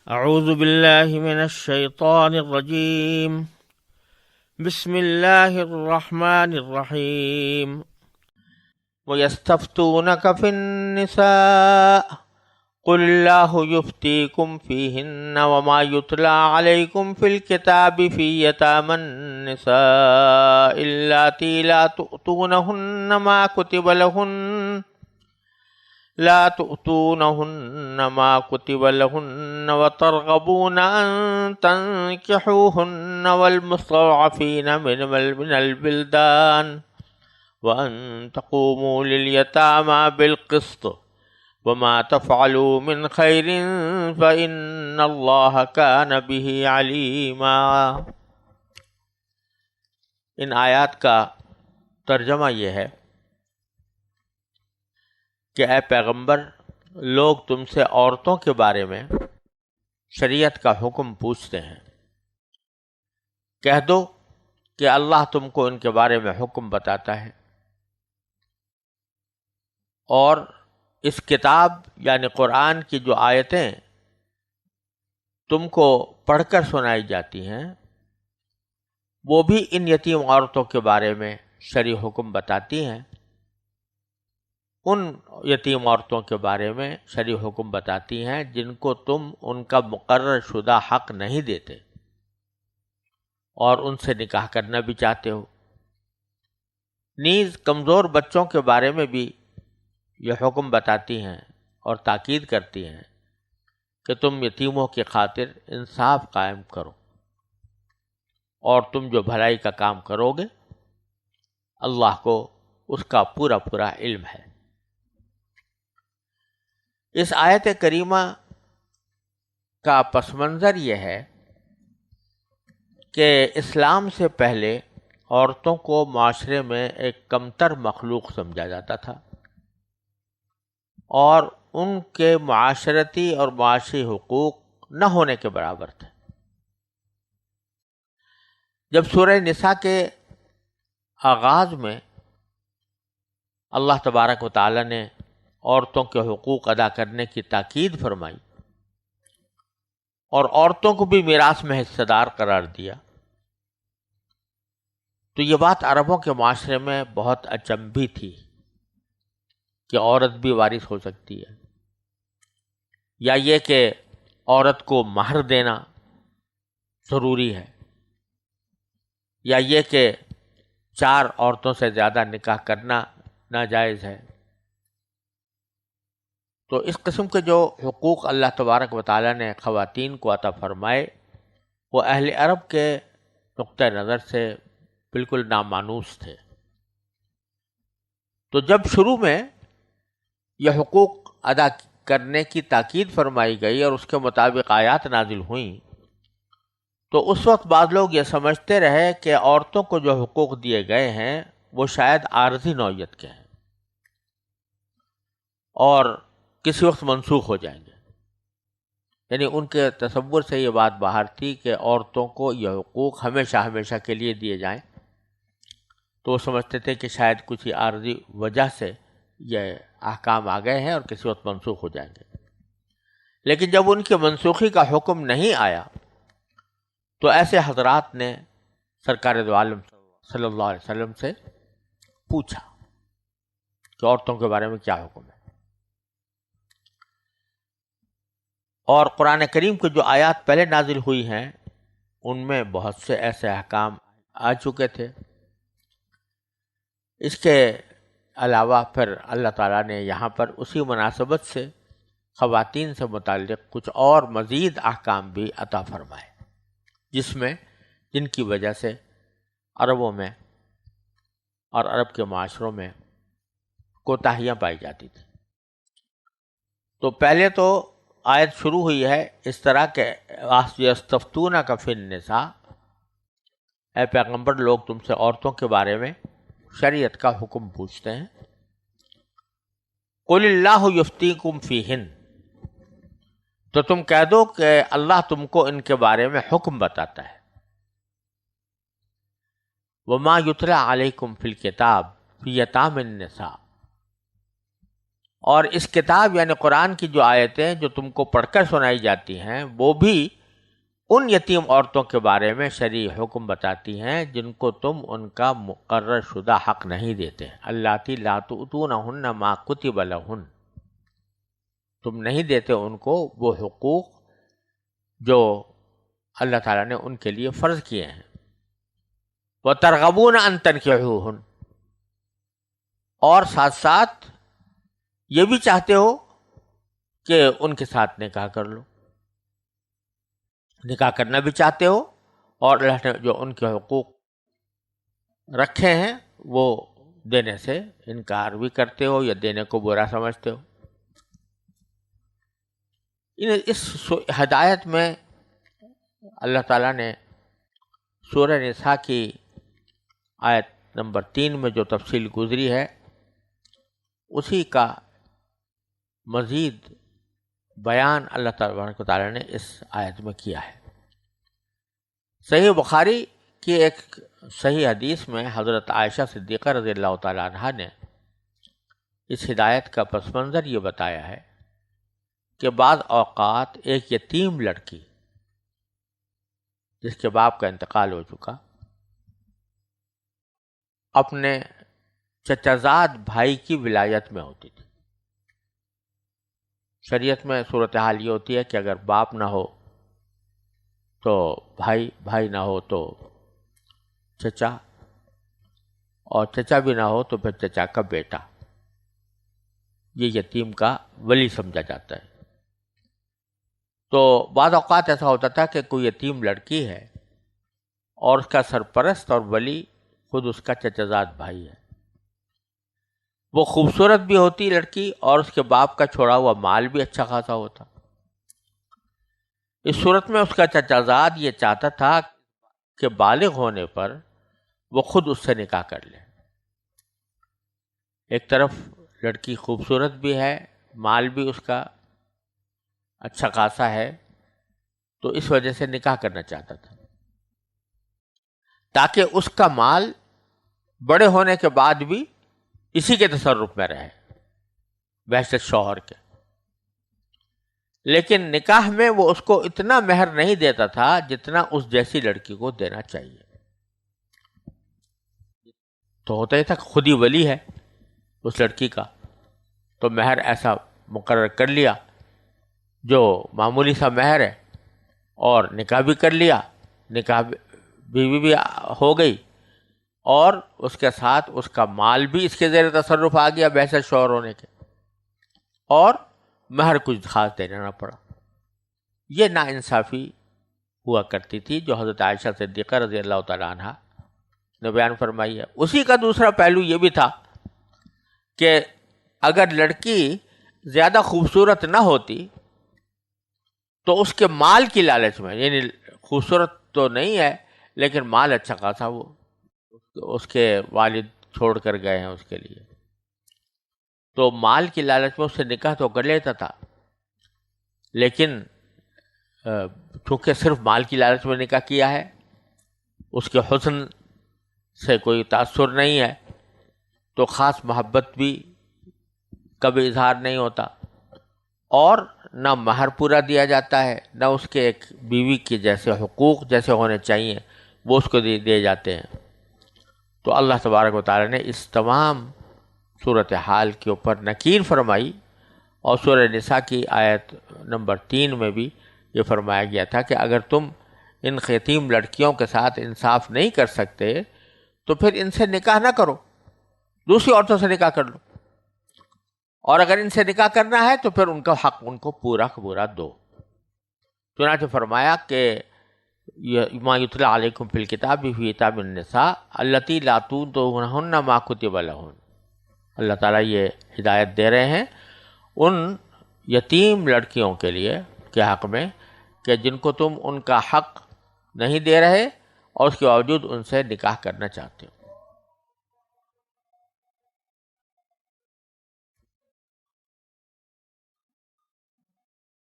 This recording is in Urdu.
اعوذ باللہ من الشیطان الرجیم بسم اللہ الرحمن الرحیم وَيَسْتَفْتُونَكَ فِي النِّسَاءِ قُلِ اللَّهُ يُفْتِيكُمْ فِيهِنَّ وَمَا يُتْلَى عَلَيْكُمْ فِي الْكِتَابِ فِي يَتَامَى النِّسَاءِ اللَّاتِي لا تؤتونهن ما كتب لهن وترغبون أن تنكحوهن والمستضعفين من البلدان وأن تقوموا لليتامى بالقسط وما تفعلوا من خير فإن الله كان به عليما۔ ان آیات کا ترجمہ یہ ہے کہ اے پیغمبر، لوگ تم سے عورتوں کے بارے میں شریعت کا حکم پوچھتے ہیں۔ کہہ دو کہ اللہ تم کو ان کے بارے میں حکم بتاتا ہے، اور اس کتاب یعنی قرآن کی جو آیتیں تم کو پڑھ کر سنائی جاتی ہیں وہ بھی ان یتیم عورتوں کے بارے میں شرعی حکم بتاتی ہیں، ان یتیم عورتوں کے بارے میں شرعی حکم بتاتی ہیں جن کو تم ان کا مقرر شدہ حق نہیں دیتے اور ان سے نکاح کرنا بھی چاہتے ہو۔ نیز کمزور بچوں کے بارے میں بھی یہ حکم بتاتی ہیں اور تاکید کرتی ہیں کہ تم یتیموں کی خاطر انصاف قائم کرو، اور تم جو بھلائی کا کام کرو گے اللہ کو اس کا پورا پورا علم ہے۔ اس آیت کریمہ کا پس منظر یہ ہے کہ اسلام سے پہلے عورتوں کو معاشرے میں ایک کمتر مخلوق سمجھا جاتا تھا اور ان کے معاشرتی اور معاشی حقوق نہ ہونے کے برابر تھے۔ جب سورہ نساء کے آغاز میں اللہ تبارک و تعالی نے عورتوں کے حقوق ادا کرنے کی تاکید فرمائی اور عورتوں کو بھی میراث میں حصہ دار قرار دیا تو یہ بات عربوں کے معاشرے میں بہت اچنبھی تھی کہ عورت بھی وارث ہو سکتی ہے، یا یہ کہ عورت کو مہر دینا ضروری ہے، یا یہ کہ 4 عورتوں سے زیادہ نکاح کرنا ناجائز ہے۔ تو اس قسم کے جو حقوق اللہ تبارک و تعالیٰ نے خواتین کو عطا فرمائے وہ اہل عرب کے نقطہ نظر سے بالکل نامانوس تھے۔ تو جب شروع میں یہ حقوق ادا کرنے کی تاکید فرمائی گئی اور اس کے مطابق آیات نازل ہوئیں تو اس وقت بعض لوگ یہ سمجھتے رہے کہ عورتوں کو جو حقوق دیے گئے ہیں وہ شاید عارضی نوعیت کے ہیں اور کسی وقت منسوخ ہو جائیں گے، یعنی ان کے تصور سے یہ بات باہر تھی کہ عورتوں کو یہ حقوق ہمیشہ ہمیشہ کے لیے دیے جائیں، تو وہ سمجھتے تھے کہ شاید کچھ عارضی وجہ سے یہ احکام آ گئے ہیں اور کسی وقت منسوخ ہو جائیں گے۔ لیکن جب ان کی منسوخی کا حکم نہیں آیا تو ایسے حضرات نے سرکار دو عالم صلی اللہ علیہ وسلم سے پوچھا کہ عورتوں کے بارے میں کیا حکم ہے، اور قرآن کریم کی جو آیات پہلے نازل ہوئی ہیں ان میں بہت سے ایسے احکام آ چکے تھے۔ اس کے علاوہ پھر اللہ تعالیٰ نے یہاں پر اسی مناسبت سے خواتین سے متعلق کچھ اور مزید احکام بھی عطا فرمائے جن کی وجہ سے عربوں میں اور عرب کے معاشروں میں کوتاہیاں پائی جاتی تھیں۔ تو پہلے تو آیت شروع ہوئی ہے اس طرح کہ یستفتونک فی النساء، اے پیغمبر لوگ تم سے عورتوں کے بارے میں شریعت کا حکم پوچھتے ہیں۔ قل اللہ یفتیکم فیہن، تو تم کہہ دو کہ اللہ تم کو ان کے بارے میں حکم بتاتا ہے۔ وما یتلی علیکم فی الکتاب فی یتامی النساء، اور اس کتاب یعنی قرآن کی جو آیتیں جو تم کو پڑھ کر سنائی جاتی ہیں وہ بھی ان یتیم عورتوں کے بارے میں شرعی حکم بتاتی ہیں جن کو تم ان کا مقرر شدہ حق نہیں دیتے. اللاتی لا تؤتونہن ما کتب لہن، تم نہیں دیتے ان کو وہ حقوق جو اللہ تعالیٰ نے ان کے لیے فرض کیے ہیں. وَتَرْغَبُونَ أَن تَنكِحُوهُنَّ، اور ساتھ ساتھ یہ بھی چاہتے ہو کہ ان کے ساتھ نکاح کر لو، نکاح کرنا بھی چاہتے ہو، اور اللہ نے جو ان کے حقوق رکھے ہیں وہ دینے سے انکار بھی کرتے ہو یا دینے کو برا سمجھتے ہو. اس ہدایت میں اللہ تعالیٰ نے سورہ نساء کی آیت نمبر 3 میں جو تفصیل گزری ہے اسی کا مزید بیان اللہ تبارک و تعالیٰ نے اس آیت میں کیا ہے. صحیح بخاری کی ایک صحیح حدیث میں حضرت عائشہ صدیقہ رضی اللہ تعالیٰ عنہا نے اس ہدایت کا پس منظر یہ بتایا ہے کہ بعض اوقات ایک یتیم لڑکی جس کے باپ کا انتقال ہو چکا اپنے چچازاد بھائی کی ولایت میں ہوتی تھی. شریعت میں صورتحال یہ ہوتی ہے کہ اگر باپ نہ ہو تو بھائی، بھائی نہ ہو تو چچا، اور چچا بھی نہ ہو تو پھر چچا کا بیٹا، یہ یتیم کا ولی سمجھا جاتا ہے. تو بعض اوقات ایسا ہوتا تھا کہ کوئی یتیم لڑکی ہے اور اس کا سرپرست اور ولی خود اس کا چچازاد بھائی ہے. وہ خوبصورت بھی ہوتی لڑکی اور اس کے باپ کا چھوڑا ہوا مال بھی اچھا خاصا ہوتا. اس صورت میں اس کا چچازاد یہ چاہتا تھا کہ بالغ ہونے پر وہ خود اس سے نکاح کر لے. ایک طرف لڑکی خوبصورت بھی ہے، مال بھی اس کا اچھا خاصا ہے، تو اس وجہ سے نکاح کرنا چاہتا تھا تاکہ اس کا مال بڑے ہونے کے بعد بھی اسی کے تصرف میں رہے بحیثیت شوہر کے. لیکن نکاح میں وہ اس کو اتنا مہر نہیں دیتا تھا جتنا اس جیسی لڑکی کو دینا چاہیے. تو ہوتا ہی تھا خود ہی ولی ہے اس لڑکی کا، تو مہر ایسا مقرر کر لیا جو معمولی سا مہر ہے، اور نکاح بھی کر لیا، نکاح بیوی بھی ہو گئی، اور اس کے ساتھ اس کا مال بھی اس کے زیر تصرف آ گیا بحیثیت شوہر ہونے کے، اور مہر کچھ خاص دینا نہ پڑا. یہ ناانصافی ہوا کرتی تھی جو حضرت عائشہ صدیقہ رضی اللہ تعالیٰ عنہ نے بیان فرمائی ہے. اسی کا دوسرا پہلو یہ بھی تھا کہ اگر لڑکی زیادہ خوبصورت نہ ہوتی تو اس کے مال کی لالچ میں، یعنی خوبصورت تو نہیں ہے لیکن مال اچھا خاصا وہ اس کے والد چھوڑ کر گئے ہیں اس کے لیے، تو مال کی لالچ میں اس سے نکاح تو کر لیتا تھا، لیکن چونکہ صرف مال کی لالچ میں نکاح کیا ہے، اس کے حسن سے کوئی تاثر نہیں ہے، تو خاص محبت بھی کبھی اظہار نہیں ہوتا، اور نہ مہر پورا دیا جاتا ہے، نہ اس کے ایک بیوی کے جیسے حقوق جیسے ہونے چاہیے وہ اس کو دیے جاتے ہیں. تو اللہ تبارک و تعالیٰ نے اس تمام صورتحال کے اوپر نکیر فرمائی، اور سورہ نساء کی آیت نمبر 3 میں بھی یہ فرمایا گیا تھا کہ اگر تم ان یتیم لڑکیوں کے ساتھ انصاف نہیں کر سکتے تو پھر ان سے نکاح نہ کرو، دوسری عورتوں سے نکاح کر لو، اور اگر ان سے نکاح کرنا ہے تو پھر ان کا حق ان کو پورا کا پورا دو. چنانچہ فرمایا کہ ما یتلی علیکم فی الکتاب فی کتاب النساء اللاتی لا تؤتونہن ما کتب لہن. اللہ تعالیٰ یہ ہدایت دے رہے ہیں ان یتیم لڑکیوں کے لیے کے حق میں کہ جن کو تم ان کا حق نہیں دے رہے اور اس کے باوجود ان سے نکاح کرنا چاہتے ہو.